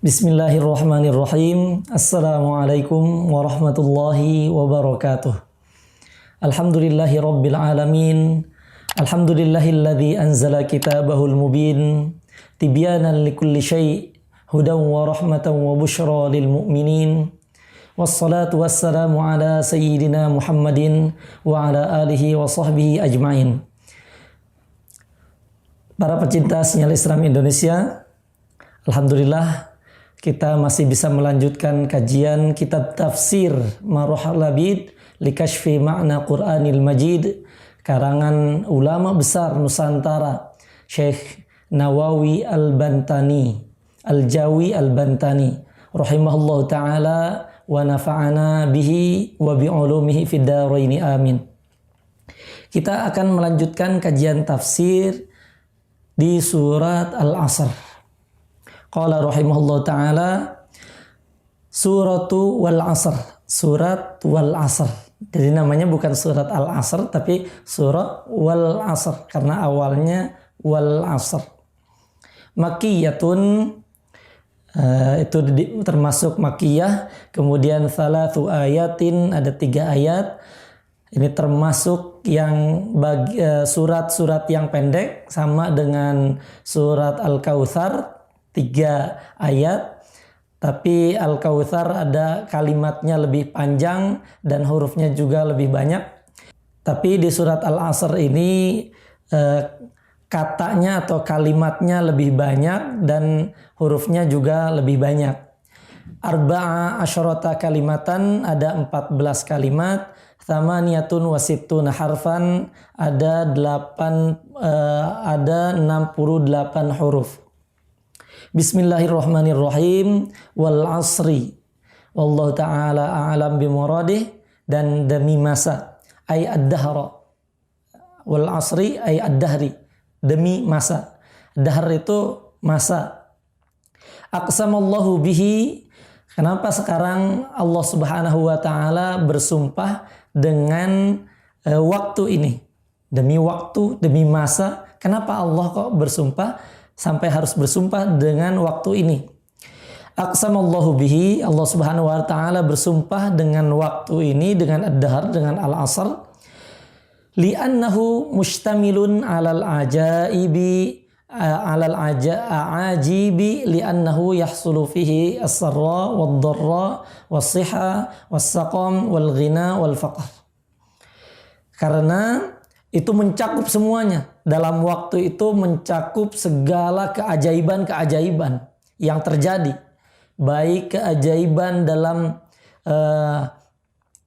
Bismillahirrahmanirrahim. Assalamualaikum warahmatullahi wabarakatuh. Alhamdulillahi rabbil alamin. Alhamdulillahilladzi anzala kitabahul mubin tibyanan likulli syai' hudan wa rahmatan wa busyra lil mu'minin. Wassalatu wassalamu ala sayyidina Muhammadin wa ala alihi wa sahbihi ajmain. Para pecinta Sinyal Islam Indonesia, alhamdulillah kita masih bisa melanjutkan kajian kitab tafsir Maruhul Labid li Kashfi Ma'na Qur'anil Majid karangan ulama besar Nusantara Syekh Nawawi Al-Bantani Al-Jawi Al-Bantani rahimahullahu taala wa nafa'ana bihi wa bi'ulumihi fid dharain amin. Kita akan melanjutkan kajian tafsir di surat Al-Asr. Qala rahimahullah ta'ala suratu wal asr, surat wal asr. Jadi namanya bukan surat al-asr tapi surat wal asr karena awalnya wal asr. Makkiyatun, itu termasuk makkiyah. Kemudian thalathu ayatin, ada 3 ayat. Ini termasuk yang surat-surat yang pendek sama dengan surat Al-Kautsar 3 ayat, tapi Al-Kautsar ada kalimatnya lebih panjang dan hurufnya juga lebih banyak. Tapi di surat Al-Asr ini katanya atau kalimatnya lebih banyak dan hurufnya juga lebih banyak. Arba'a asyarata kalimatan, ada 14 kalimat. Thamaniyatun wa sittuna harfan, ada 68 huruf. Bismillahirrahmanirrahim. Wal asri wallahu ta'ala a'lam bimuradih, dan demi masa ay ad-dahra. Wal asri ay ad-dahri, demi masa. Dahr itu masa. Aqsamallahu bihi. Kenapa sekarang Allah Subhanahu wa taala bersumpah dengan waktu ini? Demi waktu, demi masa. Kenapa Allah kok bersumpah sampai harus bersumpah dengan waktu ini? Aqsamallahu bihi, Allah Subhanahu wa taala bersumpah dengan waktu ini, dengan ad-dahr, dengan al-asr. Li'annahu mustamilun 'alal ajaibi, 'alal ajibi, li'annahu yahsulu fihi as-sarra wad-dharra was-siha was-saqam wal-ghina wal-faqr. Karena itu mencakup semuanya. Dalam waktu itu mencakup segala keajaiban-keajaiban yang terjadi. Baik keajaiban dalam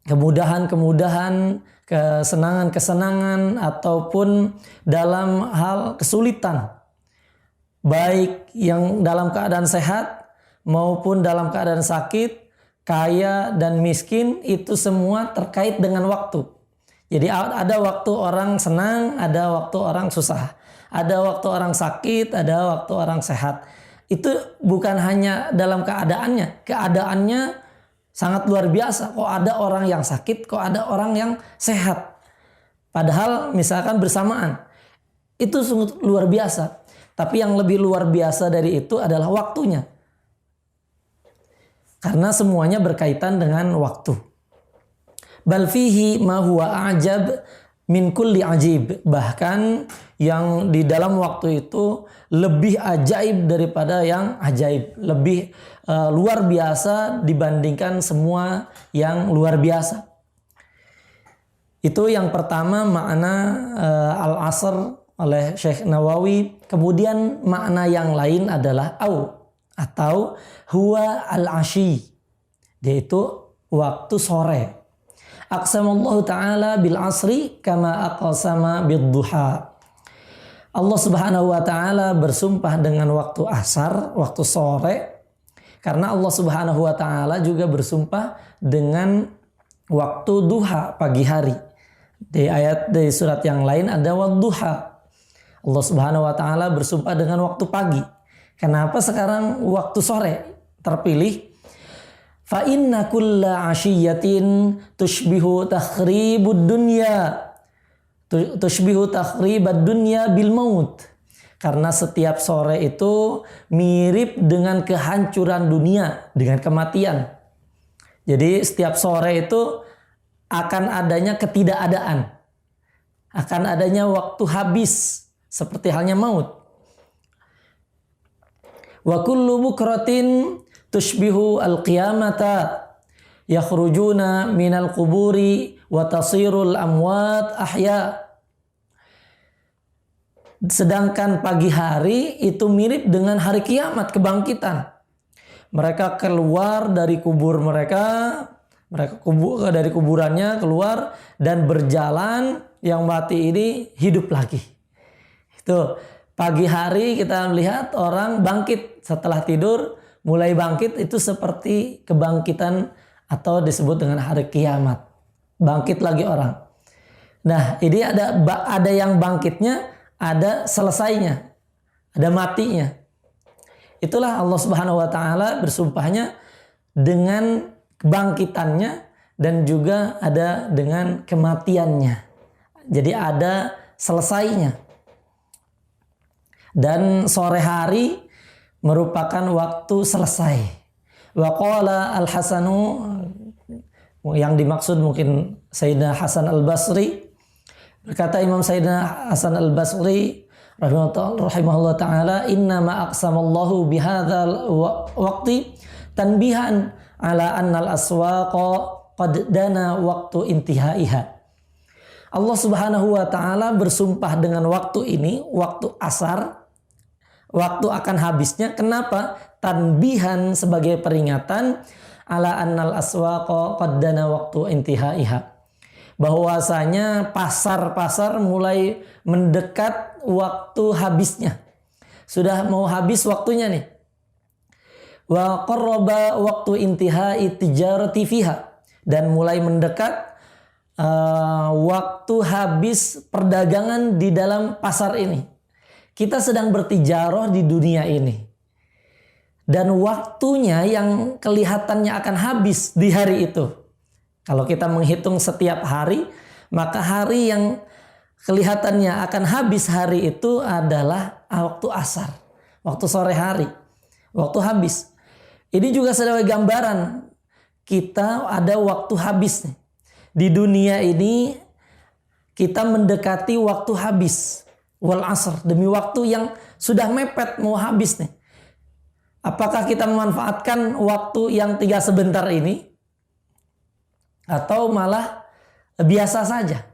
kemudahan-kemudahan, kesenangan-kesenangan, ataupun dalam hal kesulitan. Baik yang dalam keadaan sehat maupun dalam keadaan sakit, kaya dan miskin, itu semua terkait dengan waktu. Jadi ada waktu orang senang, ada waktu orang susah. Ada waktu orang sakit, ada waktu orang sehat. Itu bukan hanya dalam keadaannya. Keadaannya sangat luar biasa. Kok ada orang yang sakit, kok ada orang yang sehat. Padahal misalkan bersamaan. Itu sungguh luar biasa. Tapi yang lebih luar biasa dari itu adalah waktunya. Karena semuanya berkaitan dengan waktu. Bal fihi ma huwa a'jab min kulli ajib. Bahkan yang di dalam waktu itu lebih ajaib daripada yang ajaib. Lebih luar biasa dibandingkan semua yang luar biasa. Itu yang pertama makna al-asr oleh Syekh Nawawi. Kemudian makna yang lain adalah atau huwa al-ashi, yaitu waktu sore. Aqsamallahu ta'ala bil asri kama aqsama bid-duha. Allah Subhanahu wa taala bersumpah dengan waktu asar, waktu sore, karena Allah Subhanahu wa taala juga bersumpah dengan waktu duha, pagi hari. Di ayat di surat yang lain ada wadduha. Allah Subhanahu wa taala bersumpah dengan waktu pagi. Kenapa sekarang waktu sore terpilih? Fa inna kulla 'ashiyatin tushbihu takhribud dunya. Tushbihu takhribad dunya bil maut. Karena setiap sore itu mirip dengan kehancuran dunia, dengan kematian. Jadi setiap sore itu akan adanya ketidakadaan. Akan adanya waktu habis, seperti halnya maut. Wa kullu bukratin tushbihu al-qiyamata yakhrujuna minal quburi wa tasirul amwat ahya. Sedangkan pagi hari itu mirip dengan hari kiamat, kebangkitan. Mereka keluar dari kubur dari kuburannya keluar dan berjalan, yang mati ini hidup lagi. Itu pagi hari kita melihat orang bangkit setelah tidur, mulai bangkit itu seperti kebangkitan atau disebut dengan hari kiamat. Bangkit lagi orang. Nah, ini ada yang bangkitnya, ada selesainya, ada matinya. Itulah Allah Subhanahu wa taala bersumpahnya dengan kebangkitannya dan juga ada dengan kematiannya. Jadi ada selesainya. Dan sore hari merupakan waktu selesai. Wa qala Al-Hasanu, yang dimaksud mungkin Sayyidina Hasan Al-Basri. Berkata Imam Sayyidina Hasan Al-Basri rahimahullah ta'ala, inna ma aqsamallahu bihadzal waqti tanbihan ala annal aswaqa qad dana waktu intihaiha. Allah Subhanahu wa ta'ala bersumpah dengan waktu ini, waktu asar, waktu akan habisnya. Kenapa? Tanbihan, sebagai peringatan, ala annal aswaqa qad dana waktu intihaiha. Bahwasanya pasar-pasar mulai mendekat waktu habisnya. Sudah mau habis waktunya nih. Wa qarraba waktu intihai tijarati fiha, dan mulai mendekat waktu habis perdagangan di dalam pasar ini. Kita sedang bertijarah di dunia ini. Dan waktunya yang kelihatannya akan habis di hari itu. Kalau kita menghitung setiap hari, maka hari yang kelihatannya akan habis hari itu adalah waktu asar, waktu sore hari, waktu habis. Ini juga sebagai gambaran kita ada waktu habis. Di dunia ini kita mendekati waktu habis, wal asr, demi waktu yang sudah mepet mau habis nih. Apakah kita memanfaatkan waktu yang tinggal sebentar ini? Atau malah biasa saja.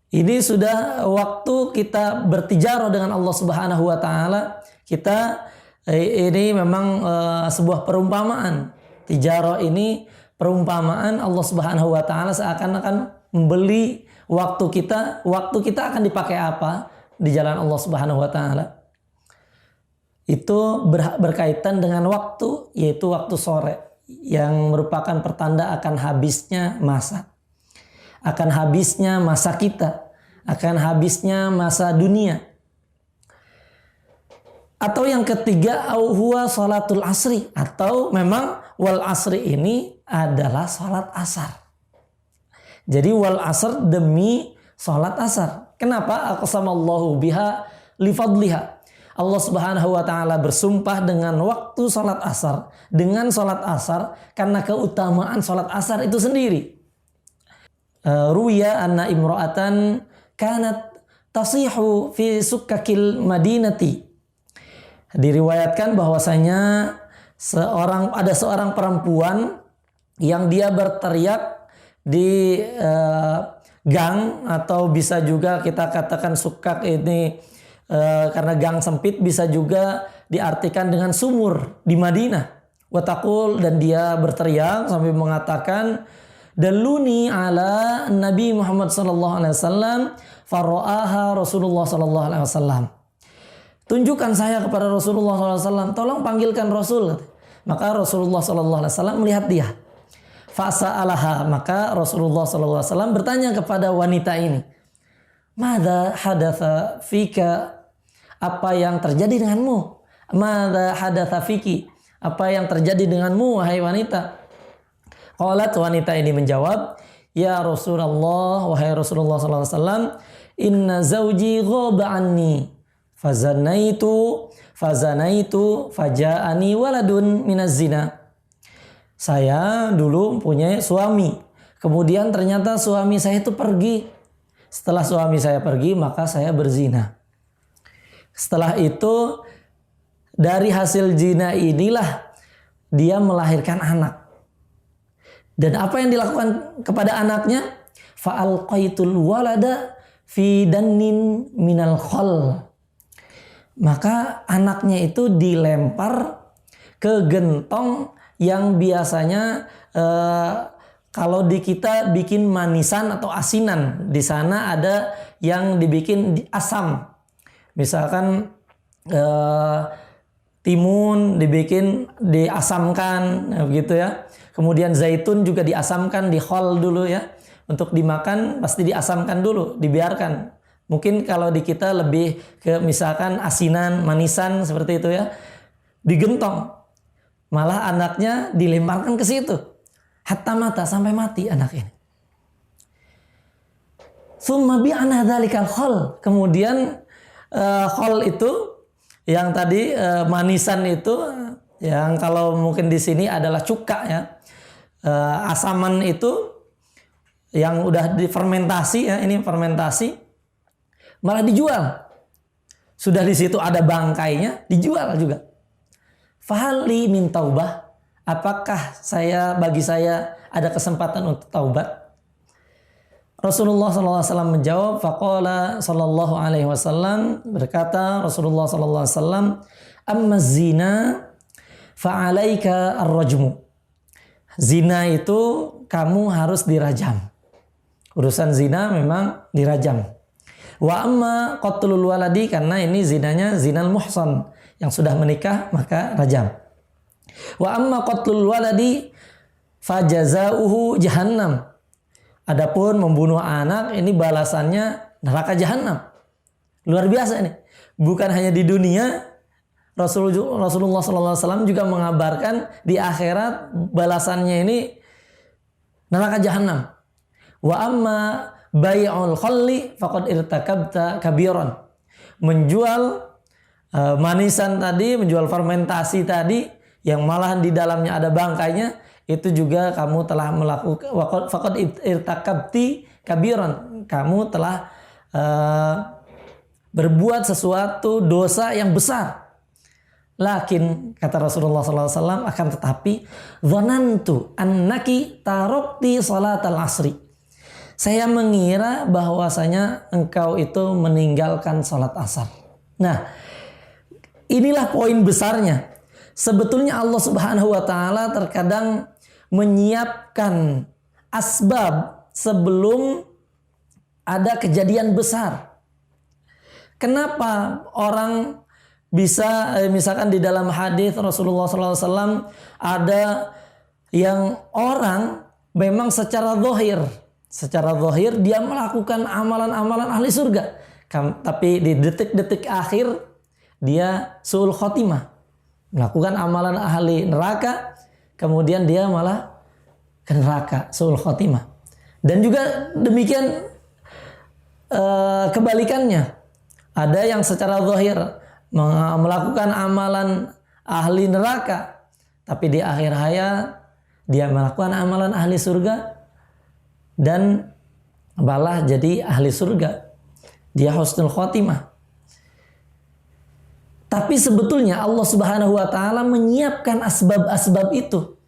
Ini sudah waktu kita bertijarah dengan Allah Subhanahu wa taala. Kita ini memang sebuah perumpamaan. Tijarah ini perumpamaan Allah Subhanahu wa taala seakan-akan membeli waktu kita. Waktu kita akan dipakai apa di jalan Allah Subhanahu wa taala? Itu berkaitan dengan waktu, yaitu waktu sore, yang merupakan pertanda akan habisnya masa. Akan habisnya masa kita. Akan habisnya masa dunia. Atau yang ketiga, huwa salatul asri. Atau memang wal asri ini adalah salat asar. Jadi wal asr demi salat asar. Kenapa? Aqsamallahu biha lifadliha. Allah Subhanahu wa taala bersumpah dengan waktu salat asar, dengan salat asar karena keutamaan salat asar itu sendiri. Ruya anna imra'atan kanat tasihu fi sukkakil madinati. Diriwayatkan bahwasanya ada seorang perempuan yang dia berteriak di gang, atau bisa juga kita katakan sukkak ini karena gang sempit bisa juga diartikan dengan sumur di Madinah. Watakul, dan dia berteriak sambil mengatakan, daluni ala Nabi Muhammad sallallahu alaihi wasallam faraaha Rasulullah sallallahu alaihi wasallam. Tunjukkan saya kepada Rasulullah sallallahu alaihi wasallam, tolong panggilkan Rasul. Maka Rasulullah sallallahu alaihi wasallam melihat dia. Fasa'alaha, maka Rasulullah sallallahu alaihi wasallam bertanya kepada wanita ini, "Madza hadatsa fika?" Apa yang terjadi denganmu? Madza hadatsa fiki? Apa yang terjadi denganmu, wahai wanita? Qalat, wanita ini menjawab, "Ya Rasulullah, wahai Rasulullah sallallahu alaihi wasallam, inna zauji ghaba anni fazanaitu faja'ani waladun minaz zina. Saya dulu punya suami, kemudian ternyata suami saya itu pergi. Setelah suami saya pergi, maka saya berzina. Setelah itu, dari hasil zina inilah dia melahirkan anak. Dan apa yang dilakukan kepada anaknya? Fa'alqaitul walada fi dannin minal khol. Maka anaknya itu dilempar ke gentong yang biasanya kalau di kita bikin manisan atau asinan. Di sana ada yang dibikin asam. Misalkan timun dibikin diasamkan gitu ya. Kemudian zaitun juga diasamkan di khol dulu ya. Untuk dimakan pasti diasamkan dulu, dibiarkan. Mungkin kalau di kita lebih ke misalkan asinan, manisan seperti itu ya. Digentong. Malah anaknya dilemparkan ke situ. Hatta mata, sampai mati anak ini. Summa bi'ana dzalikal khol. Kemudian khol itu yang tadi manisan itu yang kalau mungkin di sini adalah cuka ya. Asaman itu yang udah difermentasi ya, ini fermentasi malah dijual. Sudah di situ ada bangkainya, dijual juga. Fahali min taubah, apakah bagi saya ada kesempatan untuk taubat? Rasulullah SAW menjawab, faqala sallallahu alaihi wasallam, berkata Rasulullah SAW, amma zina fa'alaika ar-rajmu. Zina itu kamu harus dirajam. Urusan zina memang dirajam. Wa amma qatlul waladi, karena ini zinanya zinal muhsan, yang sudah menikah maka rajam. Wa amma qatlul waladi fajazauhu jahannam. Adapun membunuh anak ini balasannya neraka jahanam. Luar biasa ini. Bukan hanya di dunia, Rasulullah SAW juga mengabarkan di akhirat balasannya ini neraka jahanam. Wa amma bai'ul khalli faqad irtakabta kabiran. Menjual manisan tadi, menjual fermentasi tadi yang malahan di dalamnya ada bangkainya, itu juga kamu telah melakukan faqad irtakabti kabiran. Kamu telah berbuat sesuatu dosa yang besar. Lakin kata Rasulullah SAW, akan tetapi dhanantu annaki tarakti salatal asri. Saya mengira bahwasanya engkau itu meninggalkan salat asar. Nah, inilah poin besarnya. Sebetulnya Allah Subhanahu wa taala terkadang menyiapkan asbab sebelum ada kejadian besar. Kenapa orang bisa misalkan di dalam hadis Rasulullah SAW ada yang orang memang secara zahir dia melakukan amalan-amalan ahli surga, tapi di detik-detik akhir dia su'ul khotimah, melakukan amalan ahli neraka, kemudian dia malah ke neraka, su'ul khotimah. Dan juga demikian kebalikannya, ada yang secara zahir melakukan amalan ahli neraka, tapi di akhir hayat dia melakukan amalan ahli surga dan malah jadi ahli surga. Dia husnul khotimah. Tapi sebetulnya Allah Subhanahu wa taala menyiapkan asbab-asbab itu.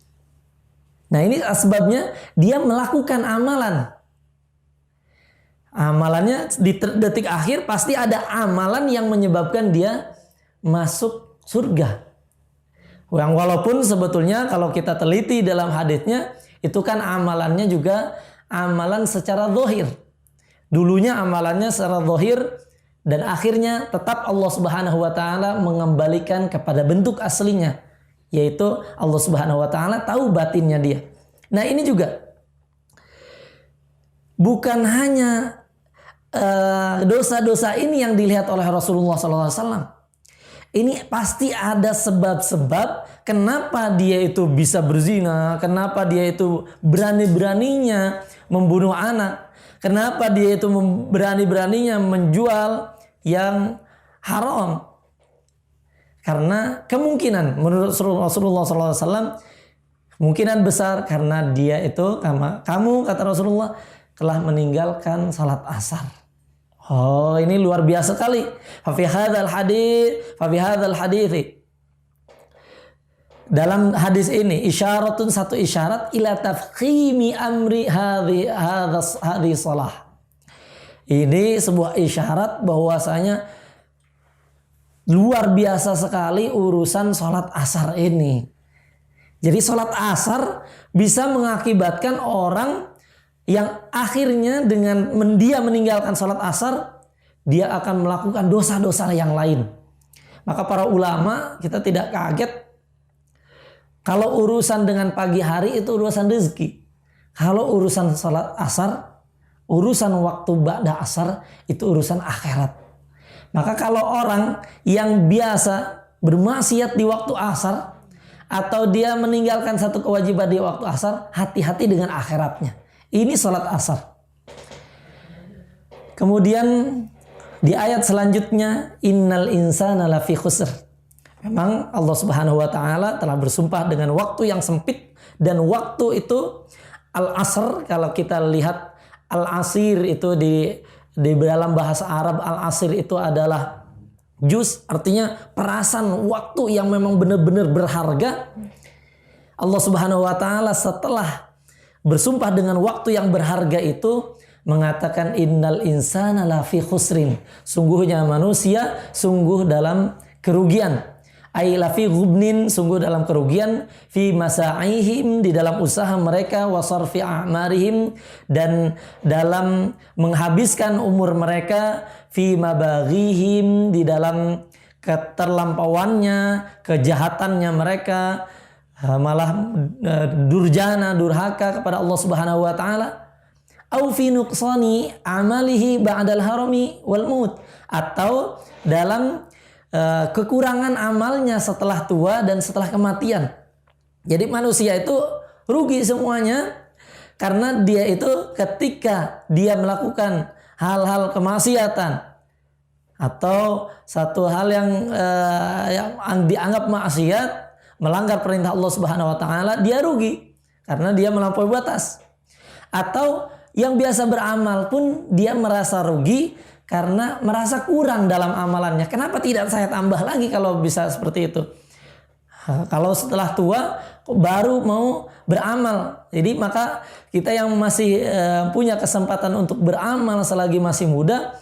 Nah, ini asbabnya dia melakukan amalan. Amalannya di detik akhir pasti ada amalan yang menyebabkan dia masuk surga. Yang walaupun sebetulnya kalau kita teliti dalam hadisnya, itu kan amalannya juga amalan secara zahir. Dulunya amalannya secara zahir dan akhirnya tetap Allah Subhanahu wa taala mengembalikan kepada bentuk aslinya, yaitu Allah Subhanahu wa taala tahu batinnya dia. Nah, ini juga bukan hanya dosa-dosa ini yang dilihat oleh Rasulullah SAW. Ini pasti ada sebab-sebab kenapa dia itu bisa berzina, kenapa dia itu berani-beraninya membunuh anak, kenapa dia itu berani-beraninya menjual yang haram. Karena kemungkinan menurut Rasulullah SAW, kemungkinan besar karena dia itu kamu kata Rasulullah telah meninggalkan salat asar. Oh, ini luar biasa sekali. Fa fi hadzal hadits dalam hadis ini satu isyarat ila tafkhimi amri hadhi salah. Ini sebuah isyarat bahwasanya luar biasa sekali urusan sholat asar ini. Jadi sholat asar bisa mengakibatkan orang yang akhirnya dengan dia meninggalkan sholat asar, dia akan melakukan dosa-dosa yang lain. Maka para ulama, kita tidak kaget kalau urusan dengan pagi hari itu urusan rezeki. Kalau urusan sholat asar, urusan waktu ba'da asar itu urusan akhirat. Maka kalau orang yang biasa bermaksiat di waktu asar atau dia meninggalkan satu kewajiban di waktu asar, hati-hati dengan akhiratnya. Ini sholat asar. Kemudian di ayat selanjutnya, innal insana lafi khusr. Memang Allah Subhanahu wa taala telah bersumpah dengan waktu yang sempit, dan waktu itu al-asr. Kalau kita lihat al-asir itu di dalam bahasa Arab, al-asir itu adalah juz, artinya perasan waktu yang memang benar-benar berharga. Allah Subhanahu wa taala setelah bersumpah dengan waktu yang berharga itu mengatakan innal insana lafi khusrin. Sungguhnya manusia sungguh dalam kerugian. Ai lafi ghubnin, sungguh dalam kerugian, fi masa'ihim, di dalam usaha mereka, wa sarfi a'marihim, dan dalam menghabiskan umur mereka, fi mabaghihim, di dalam keterlampauannya, kejahatannya mereka, malah durjana, durhaka kepada Allah Subhanahu wa taala. Au fi nuqsani amalihi ba'dal harami wal maut, atau dalam kekurangan amalnya setelah tua dan setelah kematian. Jadi manusia itu rugi semuanya karena dia itu ketika dia melakukan hal-hal kemaksiatan atau satu hal yang dianggap maksiat, melanggar perintah Allah Subhanahu wa taala, dia rugi karena dia melampaui batas. Atau yang biasa beramal pun dia merasa rugi karena merasa kurang dalam amalannya. Kenapa tidak saya tambah lagi kalau bisa seperti itu? Kalau setelah tua baru mau beramal. Jadi maka kita yang masih punya kesempatan untuk beramal selagi masih muda,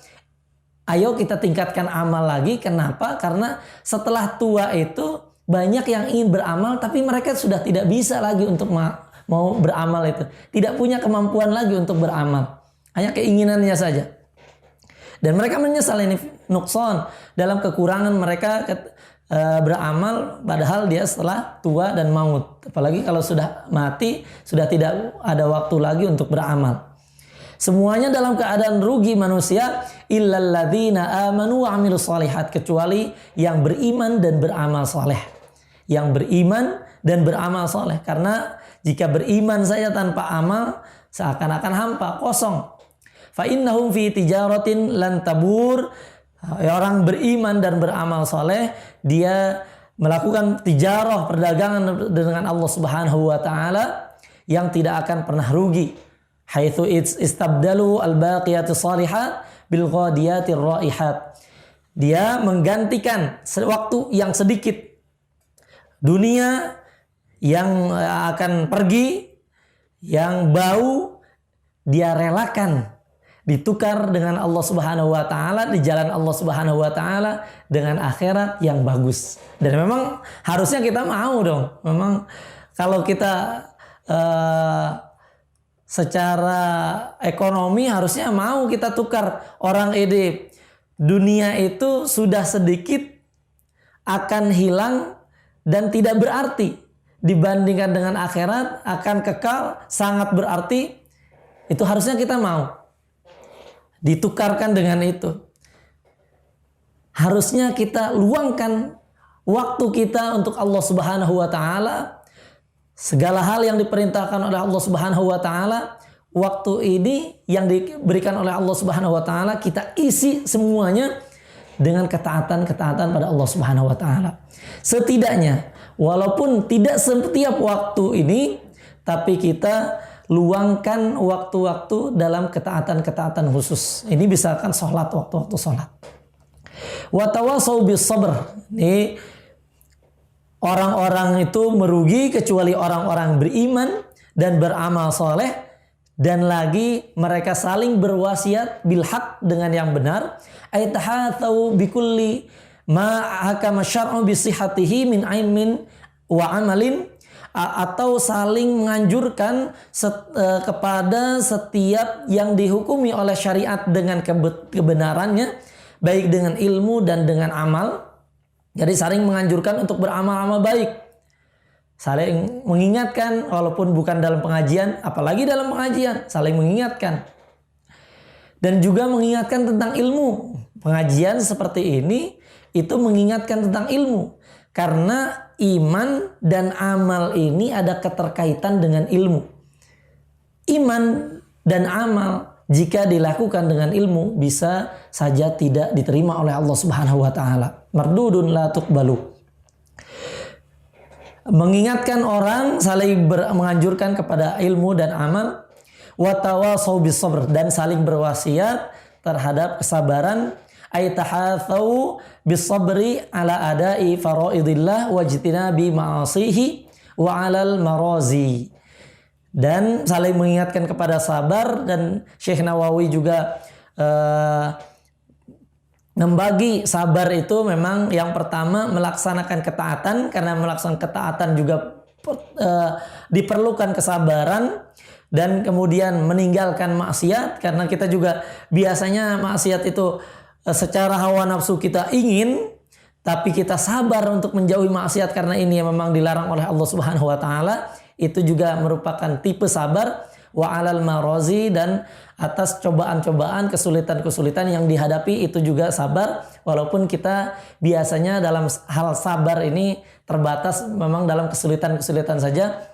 ayo kita tingkatkan amal lagi. Kenapa? Karena setelah tua itu banyak yang ingin beramal tapi mereka sudah tidak bisa lagi untuk mau beramal itu. Tidak punya kemampuan lagi untuk beramal. Hanya keinginannya saja. Dan mereka menyesal, ini nukson dalam kekurangan mereka beramal padahal dia setelah tua dan maut. Apalagi kalau sudah mati, sudah tidak ada waktu lagi untuk beramal. Semuanya dalam keadaan rugi manusia, illal ladzina amanu wa amilus shalihat, kecuali yang beriman dan beramal saleh. Yang beriman dan beramal saleh, karena jika beriman saja tanpa amal seakan-akan hampa, kosong. Fa innahum fi tijaratin lan tabur. Orang beriman dan beramal saleh, dia melakukan tijarah, perdagangan dengan Allah Subhanahu wa taala yang tidak akan pernah rugi. Haitsu istabdalu al-baqiyati shalihat bil ghadiyati raihat. Dia menggantikan waktu yang sedikit dunia yang akan pergi, yang bau, dia relakan ditukar dengan Allah Subhanahu wa taala, di jalan Allah Subhanahu wa taala dengan akhirat yang bagus. Dan memang harusnya kita mau dong. Memang kalau kita secara ekonomi harusnya mau kita tukar. Orang ide dunia itu sudah sedikit akan hilang dan tidak berarti dibandingkan dengan akhirat akan kekal, sangat berarti. Itu harusnya kita mau ditukarkan dengan itu. Harusnya kita luangkan waktu kita untuk Allah Subhanahu wa taala. Segala hal yang diperintahkan oleh Allah Subhanahu wa taala, waktu ini yang diberikan oleh Allah Subhanahu wa taala kita isi semuanya dengan ketaatan-ketaatan pada Allah Subhanahu wa taala. Setidaknya walaupun tidak setiap waktu ini, tapi kita luangkan waktu-waktu dalam ketaatan-ketaatan khusus. Ini misalkan sholat, waktu-waktu sholat. Wa tawasau bis sabr. Ini orang-orang itu merugi kecuali orang-orang beriman dan beramal soleh, dan lagi mereka saling berwasiat bil haq dengan yang benar. Aitahatsau bikulli ma hakama syar'u bi sihhatihi min ilmin wa amalin, atau saling menganjurkan kepada setiap yang dihukumi oleh syariat dengan kebenarannya, baik dengan ilmu dan dengan amal. Jadi saling menganjurkan untuk beramal-amal baik. Saling mengingatkan walaupun bukan dalam pengajian, apalagi dalam pengajian, saling mengingatkan. Dan juga mengingatkan tentang ilmu. Pengajian seperti ini itu mengingatkan tentang ilmu. Karena iman dan amal ini ada keterkaitan dengan ilmu. Iman dan amal jika dilakukan dengan ilmu bisa saja tidak diterima oleh Allah Subhanahu wa taala. Mardudun la tuqbalu. Mengingatkan orang, saling menganjurkan kepada ilmu dan amal. Wa tawasau bis sabr, dan saling berwasiat terhadap kesabaran. Aitahatsau bis sabri ala adai faraidillah wajtinabi ma'asihi wa alal marazi. Dan saling mengingatkan kepada sabar, dan Syekh Nawawi juga membagi sabar itu memang yang pertama melaksanakan ketaatan, karena melaksanakan ketaatan juga diperlukan kesabaran, dan kemudian meninggalkan maksiat, karena kita juga biasanya maksiat itu secara hawa nafsu kita ingin, tapi kita sabar untuk menjauhi maksiat karena ini yang memang dilarang oleh Allah Subhanahu wa taala. Itu juga merupakan tipe sabar. Wa alal marazi, dan atas cobaan-cobaan, kesulitan-kesulitan yang dihadapi itu juga sabar. Walaupun kita biasanya dalam hal sabar ini terbatas memang dalam kesulitan-kesulitan saja.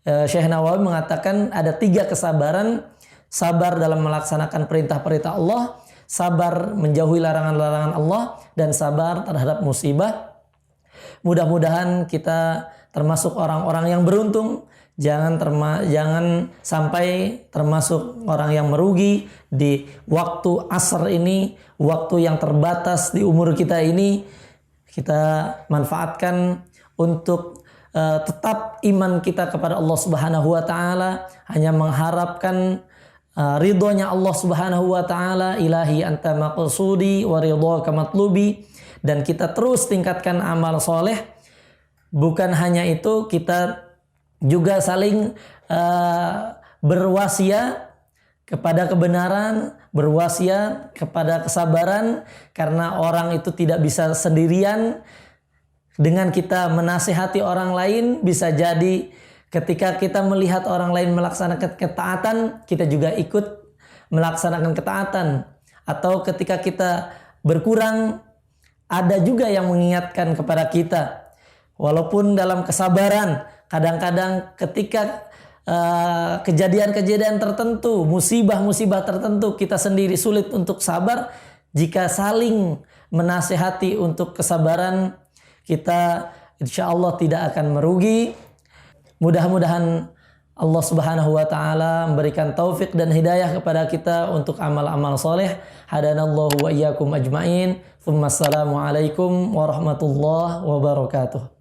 Syekh Nawawi mengatakan ada 3 kesabaran. Sabar dalam melaksanakan perintah-perintah Allah, sabar menjauhi larangan-larangan Allah, dan sabar terhadap musibah. Mudah-mudahan kita termasuk orang-orang yang beruntung. Jangan sampai termasuk orang yang merugi di waktu asar ini, waktu yang terbatas di umur kita ini. Kita manfaatkan untuk tetap iman kita kepada Allah Subhanahu wa taala, hanya mengharapkan ridhonya Allah Subhanahu wa taala. Ilahi anta maqsudi wa ridhaka matlubi. Dan kita terus tingkatkan amal soleh. Bukan hanya itu, kita juga saling berwasiat kepada kebenaran, berwasiat kepada kesabaran, karena orang itu tidak bisa sendirian. Dengan kita menasihati orang lain, bisa jadi ketika kita melihat orang lain melaksanakan ketaatan, kita juga ikut melaksanakan ketaatan. Atau ketika kita berkurang, ada juga yang mengingatkan kepada kita. Walaupun dalam kesabaran, kadang-kadang ketika kejadian-kejadian tertentu, musibah-musibah tertentu, kita sendiri sulit untuk sabar. Jika saling menasihati untuk kesabaran, kita insya Allah tidak akan merugi. Mudah-mudahan Allah Subhanahu wa taala memberikan taufik dan hidayah kepada kita untuk amal-amal soleh. Hadanallahu wa iyyakum ajmain. Assalamualaikum warahmatullahi wabarakatuh.